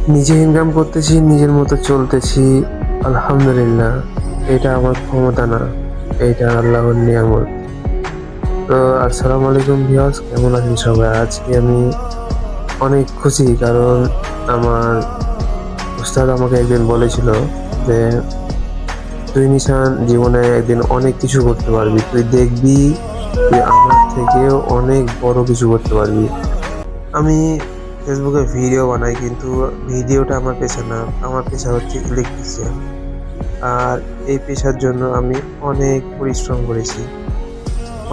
নিজে ইনকাম করতেছি, নিজের মতো চলতেছি, আলহামদুলিল্লাহ। এটা আমার ক্ষমতা না, এটা আল্লাহর নিয়ামত। তো আসসালামু আলাইকুম ভিউয়ার্স, কেমন আছেন সবাই? আজকে আমি অনেক খুশি, কারণ আমার উস্তাদ আমাকে একদিন বলেছিল যে তুই নিশান জীবনে একদিন অনেক কিছু করতে পারবি, তুই দেখবি তুই আমার থেকেও অনেক বড় কিছু করতে পারবি। আমি ফেসবুকে ভিডিও বানাই, কিন্তু ভিডিওটা আমার পেশা না। আমার পেশা হচ্ছে ইলেকট্রিশিয়ান। আর এই পেশার জন্য আমি অনেক পরিশ্রম করেছি।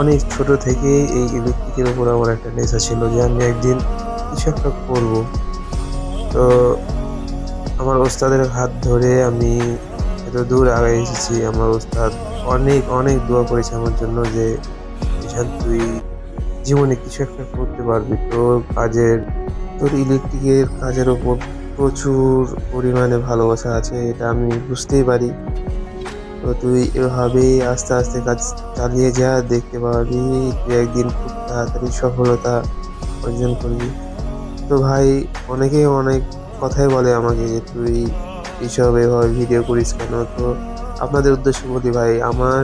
অনেক ছোট থেকেই এই ইলেকট্রিকের উপর আমার একটা নেশা ছিল যে আমি একদিন কিছু একটা করব। তো আমার ওস্তাদের হাত ধরে আমি এত দূর আগে এসেছি। আমার ওস্তাদ অনেক অনেক দোয়া করেছে আমার জন্য যে ঈশান, তুই জীবনে কিছু একটা করতে পারবি। তোর ইলেকট্রিকের কাজের ওপর প্রচুর পরিমাণে ভালোবাসা আছে, এটা আমি বুঝতেই পারি। তো তুই এভাবেই আস্তে আস্তে কাজ চালিয়ে যা, দেখতে পাবি তুই একদিন খুব তাড়াতাড়ি সফলতা অর্জন করবি। তো ভাই, অনেকেই অনেক কথাই বলে আমাকে যে তুই এইসব এভাবে ভিডিও করিস কেন। তো আপনাদের উদ্দেশ্য বলি ভাই, আমার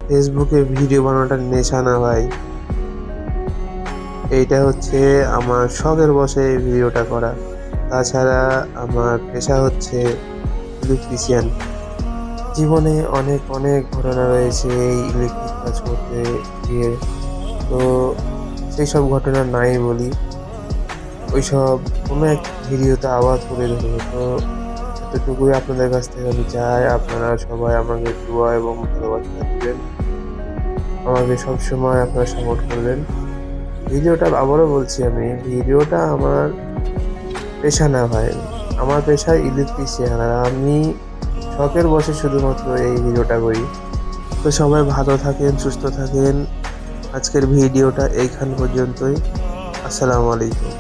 ফেসবুকে ভিডিও বানানোটা নেশা না ভাই, এইটা হচ্ছে আমার শখের বশে এই ভিডিওটা করা। তাছাড়া আমার পেশা হচ্ছে ইলেকট্রিশিয়ান। জীবনে অনেক অনেক ঘটনা রয়েছে এই ইলেকট্রিক কাজ করতে গিয়ে। তো সেই সব ঘটনা নাই বলি, ওইসব কোনো এক ভিডিওতে আবার তুলে ধরবো। তো এতটুকুই আপনাদের কাছ থেকে আমি চাই, আপনারা সবাই আমাকে দোয়া এবং ভালোবাসা দিবেন, আমাকে সবসময় আপনারা সাপোর্ট করবেন। ভিডিওটা আবারও বলছি, আমি ভিডিওটা আমার পেশা না ভাই, আমার পেশা ইলেকট্রিশিয়ান, আর আমি শখের বশে শুধুমাত্র এই ভিডিওটা করি। তো সবাই ভালো থাকেন, সুস্থ থাকেন। আজকের ভিডিওটা এইখান পর্যন্তই। আসসালামু আলাইকুম।